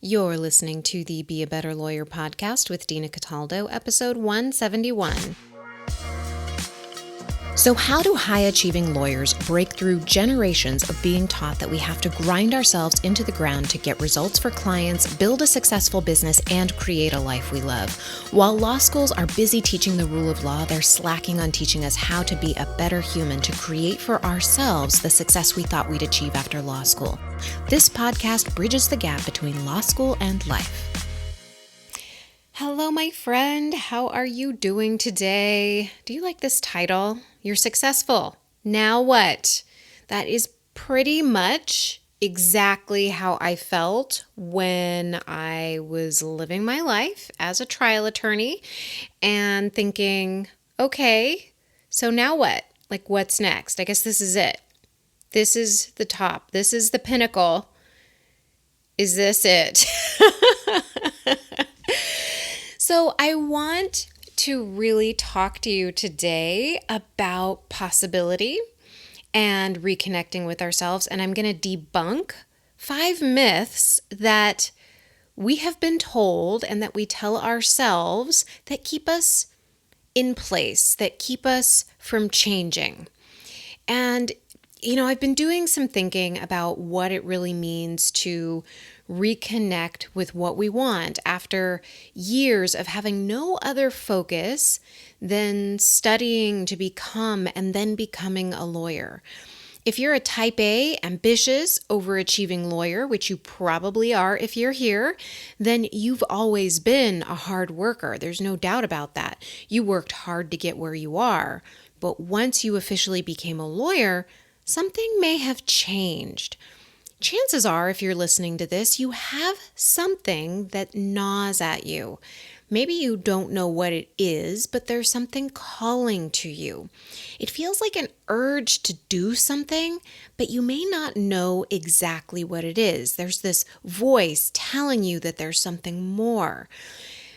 You're listening to the Be a Better Lawyer podcast with Dina Cataldo, episode 171. So how do high-achieving lawyers break through generations of being taught that we have to grind ourselves into the ground to get results for clients, build a successful business, and create a life we love? While law schools are busy teaching the rule of law, they're slacking on teaching us how to be a better human to create for ourselves the success we thought we'd achieve after law school. This podcast bridges the gap between law school and life. Hello, my friend. How are you doing today? Do you like this title? You're successful. Now what? That is pretty much exactly how I felt when I was living my life as a trial attorney and thinking, okay, so now what? Like, what's next? I guess this is it. This is the top. This is the pinnacle. Is this it? So I want to really talk to you today about possibility and reconnecting with ourselves. And I'm going to debunk 5 myths that we have been told and that we tell ourselves that keep us in place, that keep us from changing. And I've been doing some thinking about what it really means to reconnect with what we want after years of having no other focus than studying to become and then becoming a lawyer. If you're a type A, ambitious, overachieving lawyer, which you probably are if you're here, then you've always been a hard worker. There's no doubt about that. You worked hard to get where you are. But once you officially became a lawyer, something may have changed. Chances are, if you're listening to this, you have something that gnaws at you. Maybe you don't know what it is, but there's something calling to you. It feels like an urge to do something, but you may not know exactly what it is. There's this voice telling you that there's something more.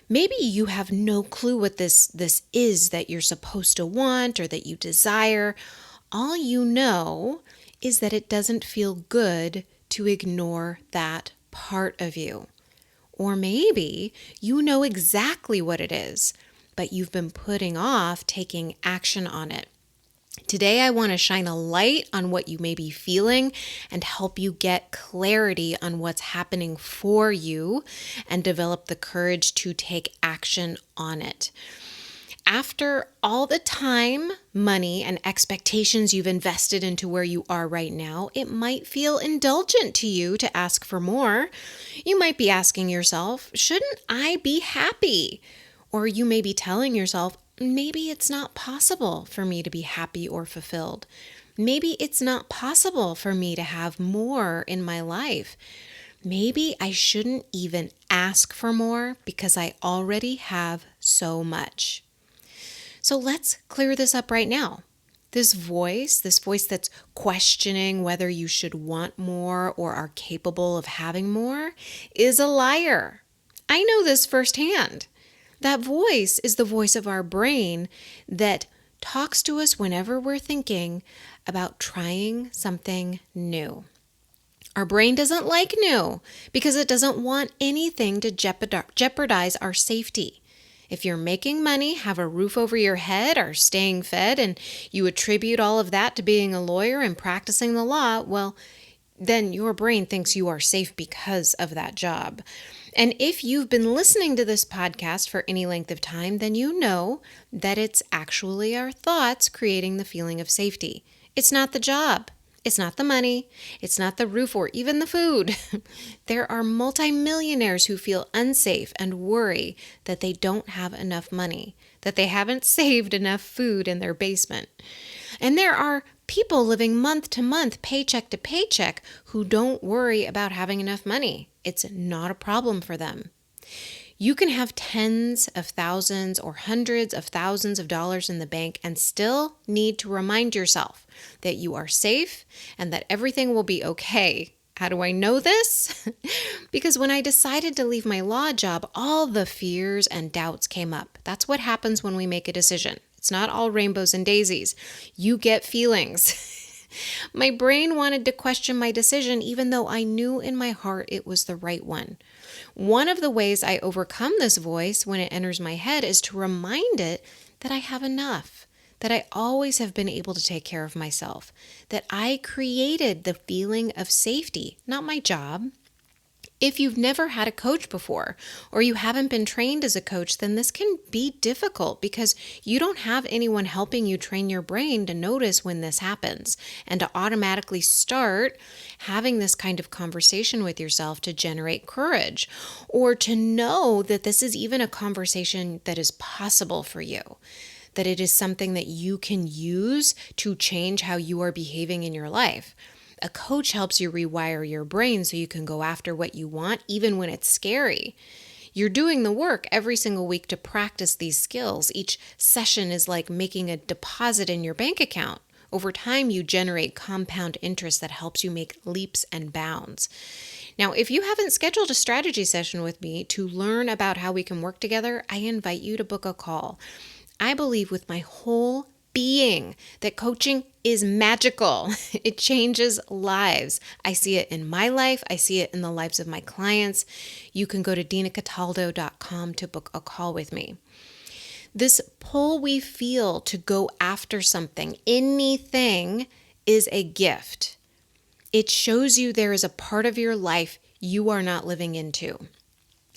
Maybe you have no clue what this is that you're supposed to want or that you desire. All you know is that it doesn't feel good to ignore that part of you. Or maybe you know exactly what it is, but you've been putting off taking action on it. Today, I want to shine a light on what you may be feeling and help you get clarity on what's happening for you and develop the courage to take action on it. After all the time, money, and expectations you've invested into where you are right now, it might feel indulgent to you to ask for more. You might be asking yourself, shouldn't I be happy? Or you may be telling yourself, maybe it's not possible for me to be happy or fulfilled. Maybe it's not possible for me to have more in my life. Maybe I shouldn't even ask for more because I already have so much. So let's clear this up right now. This voice that's questioning whether you should want more or are capable of having more, is a liar. I know this firsthand. That voice is the voice of our brain that talks to us whenever we're thinking about trying something new. Our brain doesn't like new because it doesn't want anything to jeopardize our safety. If you're making money, have a roof over your head, are staying fed, and you attribute all of that to being a lawyer and practicing the law, well, then your brain thinks you are safe because of that job. And if you've been listening to this podcast for any length of time, then you know that it's actually our thoughts creating the feeling of safety. It's not the job. It's not the money, it's not the roof or even the food. There are multimillionaires who feel unsafe and worry that they don't have enough money, that they haven't saved enough food in their basement. And there are people living month to month, paycheck to paycheck, who don't worry about having enough money. It's not a problem for them. You can have tens of thousands or hundreds of thousands of dollars in the bank and still need to remind yourself that you are safe and that everything will be okay. How do I know this? Because when I decided to leave my law job, all the fears and doubts came up. That's what happens when we make a decision. It's not all rainbows and daisies. You get feelings. My brain wanted to question my decision even though I knew in my heart it was the right one. One of the ways I overcome this voice when it enters my head is to remind it that I have enough, that I always have been able to take care of myself, that I created the feeling of safety, not my job. If you've never had a coach before, or you haven't been trained as a coach, then this can be difficult because you don't have anyone helping you train your brain to notice when this happens and to automatically start having this kind of conversation with yourself to generate courage, or to know that this is even a conversation that is possible for you, that it is something that you can use to change how you are behaving in your life. A coach helps you rewire your brain so you can go after what you want, even when it's scary. You're doing the work every single week to practice these skills. Each session is like making a deposit in your bank account. Over time, you generate compound interest that helps you make leaps and bounds. Now, if you haven't scheduled a strategy session with me to learn about how we can work together, I invite you to book a call. I believe with my whole being that coaching is magical. It changes lives. I see it in my life. I see it in the lives of my clients. You can go to dinacataldo.com to book a call with me. This pull we feel to go after something, anything, is a gift. It shows you there is a part of your life you are not living into.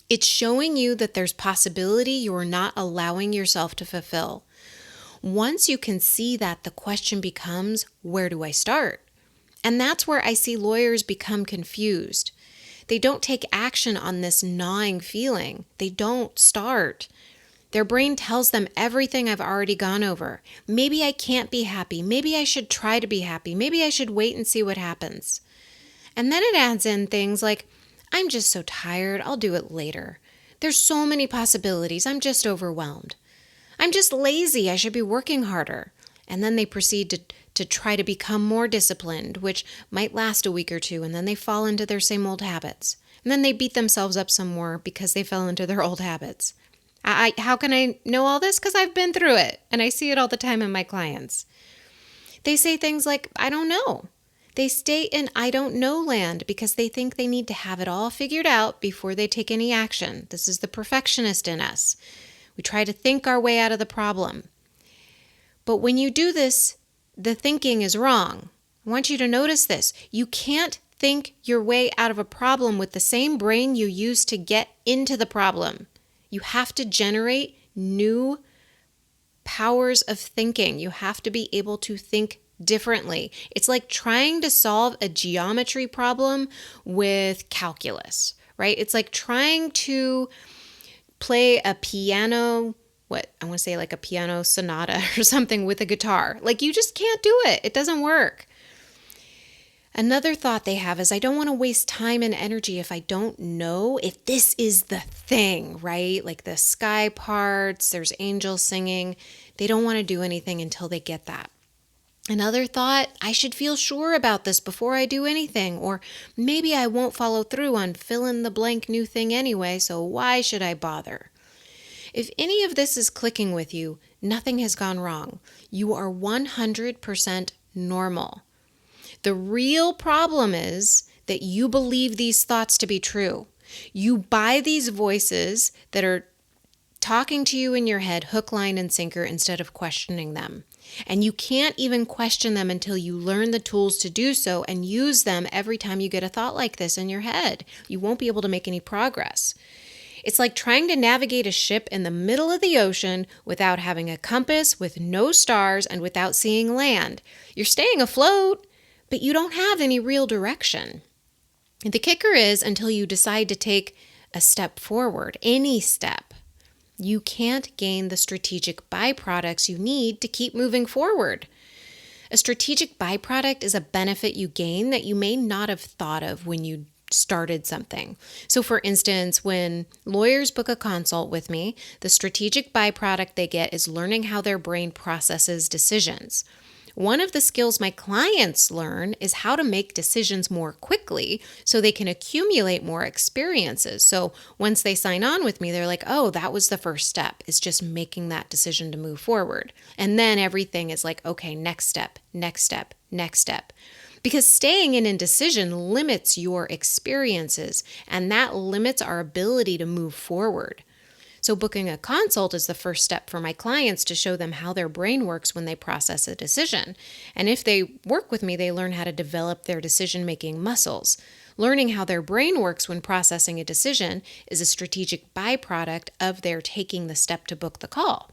It's showing you that there's possibility you're not allowing yourself to fulfill. Once you can see that, the question becomes, where do I start? And that's where I see lawyers become confused. They don't take action on this gnawing feeling. They don't start. Their brain tells them everything I've already gone over. Maybe I can't be happy. Maybe I should try to be happy. Maybe I should wait and see what happens. And then it adds in things like, I'm just so tired, I'll do it later. There's so many possibilities, I'm just overwhelmed. I'm just lazy, I should be working harder. And then they proceed to try to become more disciplined, which might last a week or two, and then they fall into their same old habits. And then they beat themselves up some more because they fell into their old habits. How can I know all this? Because I've been through it, and I see it all the time in my clients. They say things like, I don't know. They stay in I don't know land because they think they need to have it all figured out before they take any action. This is the perfectionist in us. We try to think our way out of the problem. But when you do this, the thinking is wrong. I want you to notice this. You can't think your way out of a problem with the same brain you use to get into the problem. You have to generate new powers of thinking. You have to be able to think differently. It's like trying to solve a geometry problem with calculus, right? It's like trying to play a piano, like a piano sonata or something with a guitar. Like you just can't do it. It doesn't work. Another thought they have is, I don't want to waste time and energy if I don't know if this is the thing, right? Like the sky parts, there's angels singing. They don't want to do anything until they get that. Another thought, I should feel sure about this before I do anything, or maybe I won't follow through on fill in the blank new thing anyway, so why should I bother? If any of this is clicking with you, nothing has gone wrong. You are 100% normal. The real problem is that you believe these thoughts to be true. You buy these voices that are talking to you in your head, hook, line, and sinker, instead of questioning them. And you can't even question them until you learn the tools to do so and use them every time you get a thought like this in your head. You won't be able to make any progress. It's like trying to navigate a ship in the middle of the ocean without having a compass, with no stars, and without seeing land. You're staying afloat, but you don't have any real direction. And the kicker is, until you decide to take a step forward, any step, you can't gain the strategic byproducts you need to keep moving forward. A strategic byproduct is a benefit you gain that you may not have thought of when you started something. So for instance, when lawyers book a consult with me, the strategic byproduct they get is learning how their brain processes decisions. One of the skills my clients learn is how to make decisions more quickly so they can accumulate more experiences. So once they sign on with me, they're like, oh, that was the first step. It's just making that decision to move forward. And then everything is like, okay, next step, next step, next step. Because staying in indecision limits your experiences, and that limits our ability to move forward. So booking a consult is the first step for my clients to show them how their brain works when they process a decision. And if they work with me, they learn how to develop their decision-making muscles. Learning how their brain works when processing a decision is a strategic byproduct of their taking the step to book the call.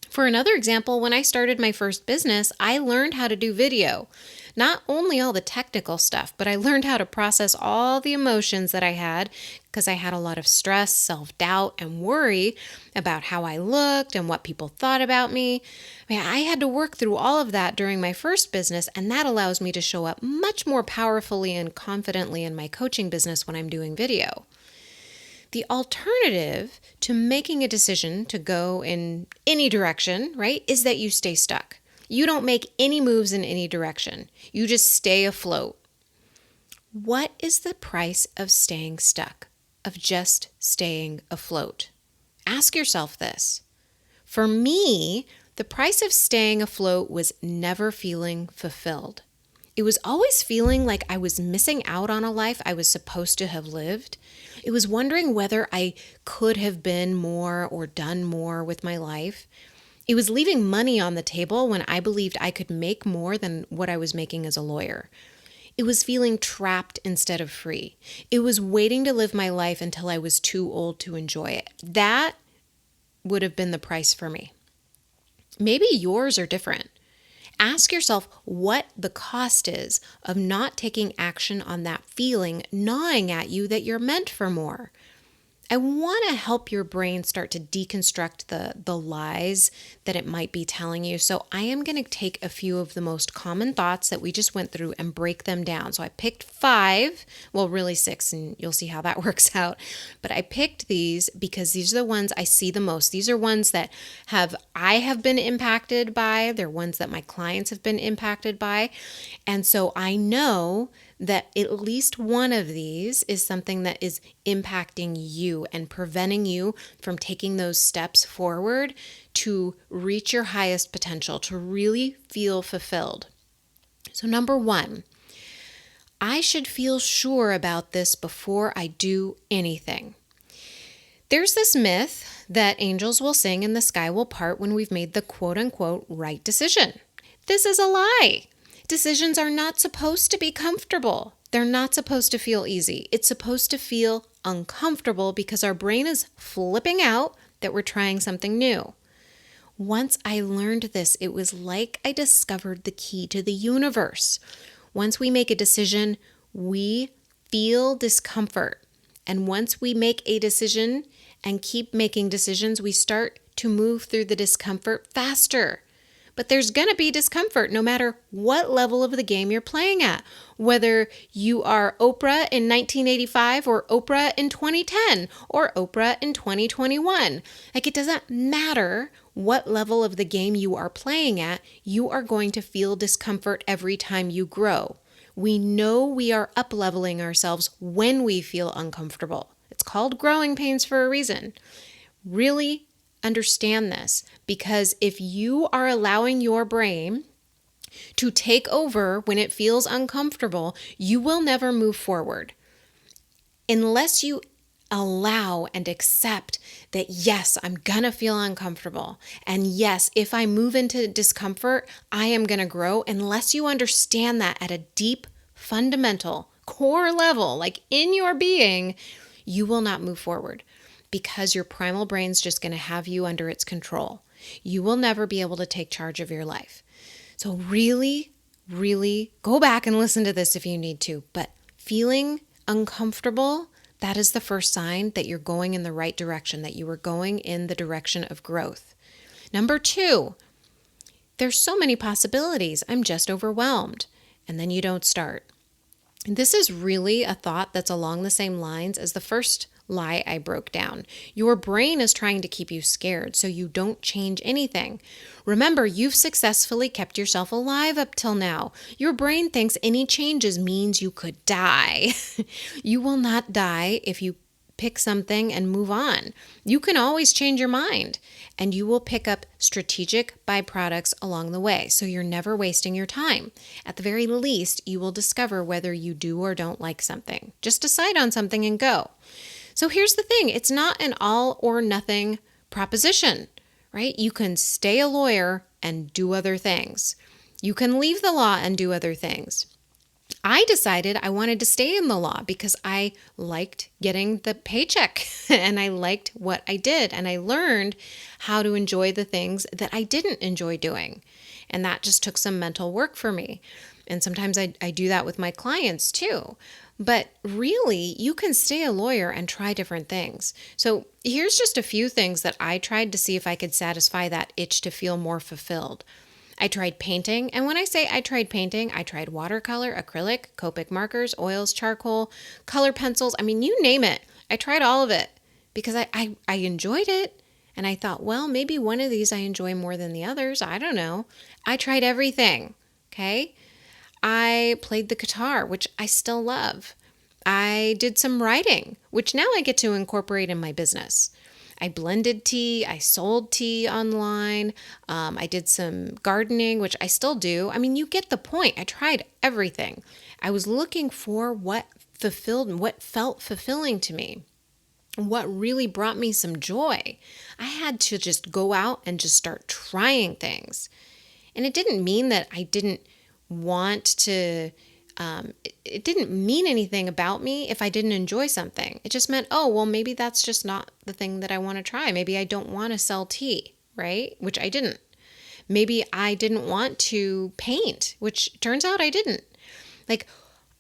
For another example, when I started my first business, I learned how to do video. Not only all the technical stuff, but I learned how to process all the emotions that I had because I had a lot of stress, self-doubt, and worry about how I looked and what people thought about me. I had to work through all of that during my first business, and that allows me to show up much more powerfully and confidently in my coaching business when I'm doing video. The alternative to making a decision to go in any direction, right, is that you stay stuck. You don't make any moves in any direction. You just stay afloat. What is the price of staying stuck, of just staying afloat? Ask yourself this. For me, the price of staying afloat was never feeling fulfilled. It was always feeling like I was missing out on a life I was supposed to have lived. It was wondering whether I could have been more or done more with my life. It was leaving money on the table when I believed I could make more than what I was making as a lawyer. It was feeling trapped instead of free. It was waiting to live my life until I was too old to enjoy it. That would have been the price for me. Maybe yours are different. Ask yourself what the cost is of not taking action on that feeling gnawing at you that you're meant for more. I want to help your brain start to deconstruct the lies that it might be telling you. So I am going to take a few of the most common thoughts that we just went through and break them down. So I picked 5, well, really 6, and you'll see how that works out. But I picked these because these are the ones I see the most. These are ones that I have been impacted by. They're ones that my clients have been impacted by. And so I know that at least one of these is something that is impacting you and preventing you from taking those steps forward to reach your highest potential, to really feel fulfilled. So number 1, I should feel sure about this before I do anything. There's this myth that angels will sing and the sky will part when we've made the quote-unquote right decision. This is a lie. Decisions are not supposed to be comfortable. They're not supposed to feel easy. It's supposed to feel uncomfortable because our brain is flipping out that we're trying something new. Once I learned this, it was like I discovered the key to the universe. Once we make a decision, we feel discomfort. And once we make a decision and keep making decisions, we start to move through the discomfort faster. But there's going to be discomfort no matter what level of the game you're playing at. Whether you are Oprah in 1985 or Oprah in 2010 or Oprah in 2021. It doesn't matter what level of the game you are playing at, you are going to feel discomfort every time you grow. We know we are up-leveling ourselves when we feel uncomfortable. It's called growing pains for a reason. Really understand this, because if you are allowing your brain to take over when it feels uncomfortable, you will never move forward unless you allow and accept that, yes, I'm gonna feel uncomfortable. And yes, if I move into discomfort, I am gonna grow. Unless you understand that at a deep, fundamental, core level, like in your being, you will not move forward. Because your primal brain's just going to have you under its control. You will never be able to take charge of your life. So really, really go back and listen to this if you need to. But feeling uncomfortable, that is the first sign that you're going in the right direction, that you are going in the direction of growth. Number 2, there's so many possibilities. I'm just overwhelmed. And then you don't start. This is really a thought that's along the same lines as the first lie I broke down. Your brain is trying to keep you scared so you don't change anything. Remember, you've successfully kept yourself alive up till now. Your brain thinks any changes means you could die. You will not die if you pick something and move on. You can always change your mind, and you will pick up strategic byproducts along the way. So you're never wasting your time. At the very least, you will discover whether you do or don't like something. Just decide on something and go. So here's the thing. It's not an all or nothing proposition, right? You can stay a lawyer and do other things. You can leave the law and do other things. I decided I wanted to stay in the law because I liked getting the paycheck and I liked what I did, and I learned how to enjoy the things that I didn't enjoy doing. And that just took some mental work for me. And sometimes I do that with my clients too. But really, you can stay a lawyer and try different things. So here's just a few things that I tried to see if I could satisfy that itch to feel more fulfilled. I tried painting, and when I say I tried painting, I tried watercolor, acrylic, Copic markers, oils, charcoal, color pencils. I mean, you name it. I tried all of it because I enjoyed it. And I thought, well, maybe one of these I enjoy more than the others. I don't know. I tried everything, okay? I played the guitar, which I still love. I did some writing, which now I get to incorporate in my business. I blended tea. I sold tea online. I did some gardening, which I still do. I mean, you get the point. I tried everything. I was looking for what felt fulfilling to me, what really brought me some joy. I had to just go out and just start trying things. And it didn't mean that I didn't want to it didn't mean anything about me if I didn't enjoy something. It just meant, oh, well, maybe that's just not the thing that I want to try. Maybe I don't want to sell tea, right? Which I didn't. Maybe I didn't want to paint, which turns out I didn't. Like,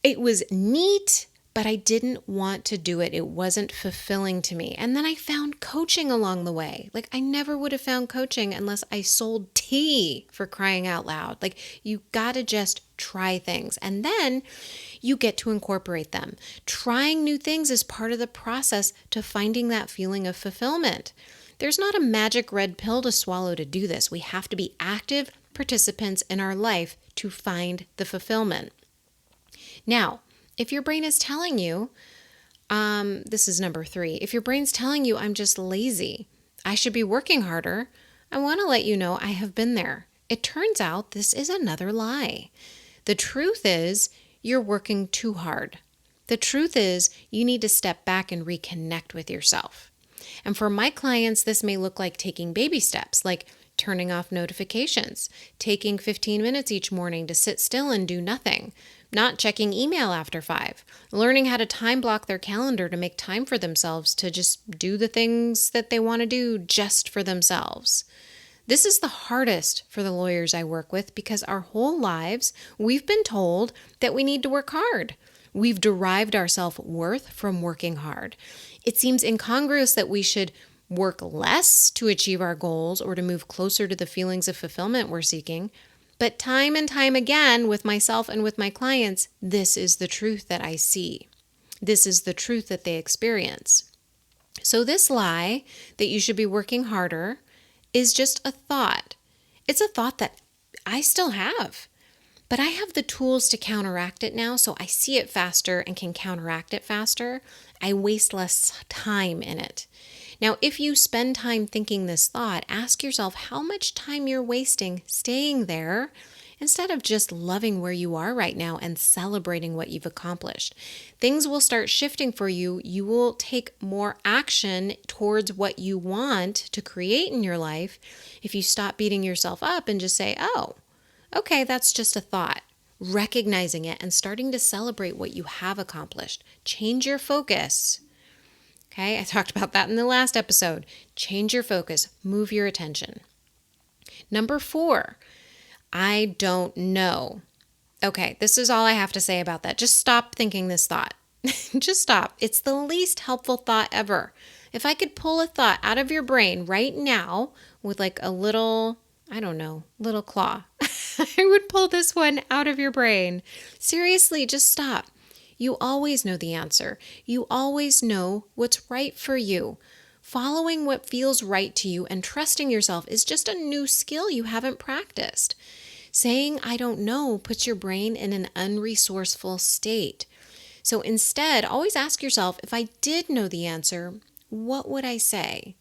it was neat, but I didn't want to do it. It wasn't fulfilling to me. And then I found coaching along the way. Like, I never would have found coaching unless I sold tea, for crying out loud. Like, you gotta just try things, and then you get to incorporate them. Trying new things is part of the process to finding that feeling of fulfillment. There's not a magic red pill to swallow to do this. We have to be active participants in our life to find the fulfillment. Now, if your brain is telling you, this is number 3, if your brain's telling you I'm just lazy, I should be working harder, I want to let you know I have been there. It turns out this is another lie. The truth is you're working too hard. The truth is you need to step back and reconnect with yourself. And for my clients, this may look like taking baby steps, like turning off notifications, taking 15 minutes each morning to sit still and do nothing, not checking email after 5, learning how to time block their calendar to make time for themselves to just do the things that they want to do just for themselves. This is the hardest for the lawyers I work with because our whole lives we've been told that we need to work hard. We've derived our self-worth from working hard. It seems incongruous that we should work less to achieve our goals or to move closer to the feelings of fulfillment we're seeking. But time and time again, with myself and with my clients, this is the truth that I see. This is the truth that they experience. So this lie that you should be working harder is just a thought. It's a thought that I still have, but I have the tools to counteract it now, so I see it faster and can counteract it faster. I waste less time in it. Now, if you spend time thinking this thought, ask yourself how much time you're wasting staying there instead of just loving where you are right now and celebrating what you've accomplished. Things will start shifting for you. You will take more action towards what you want to create in your life if you stop beating yourself up and just say, oh, okay, that's just a thought. Recognizing it and starting to celebrate what you have accomplished. Change your focus. Okay, I talked about that in the last episode. Change your focus. Move your attention. Number 4, I don't know. Okay, this is all I have to say about that. Just stop thinking this thought. Just stop. It's the least helpful thought ever. If I could pull a thought out of your brain right now with like a little, I don't know, little claw, I would pull this one out of your brain. Seriously, just stop. You always know the answer. You always know what's right for you. Following what feels right to you and trusting yourself is just a new skill you haven't practiced. Saying I don't know puts your brain in an unresourceful state. So instead, always ask yourself, if I did know the answer, what would I say?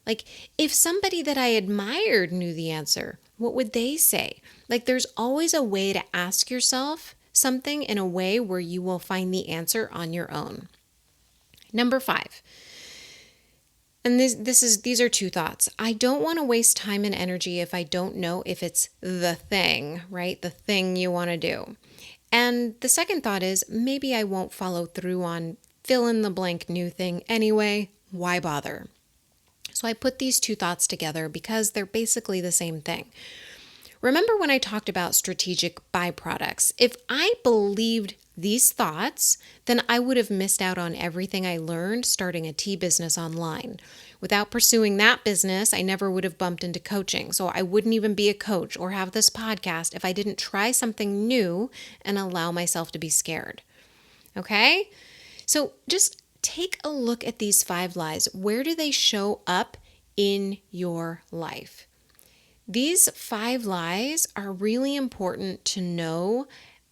Like, if somebody that I admired knew the answer, what would they say? Like, there's always a way to ask yourself something in a way where you will find the answer on your own. Number 5. And these are 2 thoughts. I don't want to waste time and energy if I don't know if it's the thing, right? The thing you want to do. And the second thought is, maybe I won't follow through on fill in the blank new thing anyway. Why bother? So I put these 2 thoughts together because they're basically the same thing. Remember when I talked about strategic byproducts? If I believed these thoughts, then I would have missed out on everything I learned starting a tea business online. Without pursuing that business, I never would have bumped into coaching. So I wouldn't even be a coach or have this podcast if I didn't try something new and allow myself to be scared. Okay? So just take a look at these 5 lies. Where do they show up in your life? These 5 lies are really important to know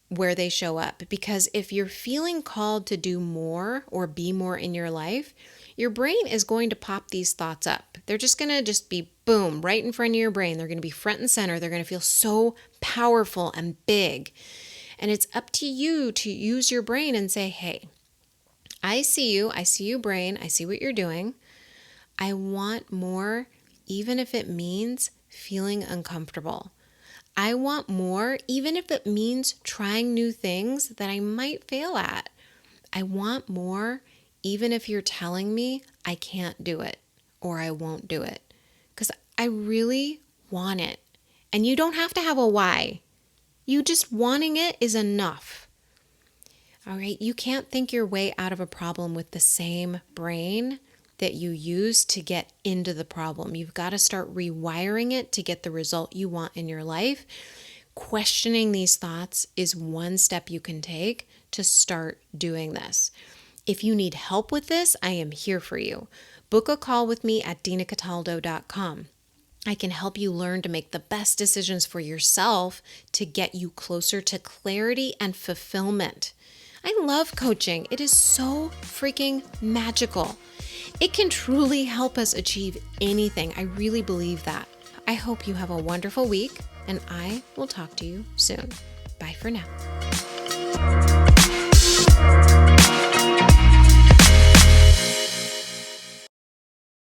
where they show up, because if you're feeling called to do more or be more in your life, your brain is going to pop these thoughts up. They're just going to be boom, right in front of your brain. They're going to be front and center. They're going to feel so powerful and big. And it's up to you to use your brain and say, hey, I see you brain, I see what you're doing. I want more, even if it means feeling uncomfortable. I want more, even if it means trying new things that I might fail at. I want more, even if you're telling me I can't do it or I won't do it, because I really want it. And you don't have to have a why. You just wanting it is enough. All right, you can't think your way out of a problem with the same brain that you use to get into the problem. You've got to start rewiring it to get the result you want in your life. Questioning these thoughts is one step you can take to start doing this. If you need help with this, I am here for you. Book a call with me at dinacataldo.com. I can help you learn to make the best decisions for yourself to get you closer to clarity and fulfillment. I love coaching. It is so freaking magical. It can truly help us achieve anything. I really believe that. I hope you have a wonderful week, and I will talk to you soon. Bye for now.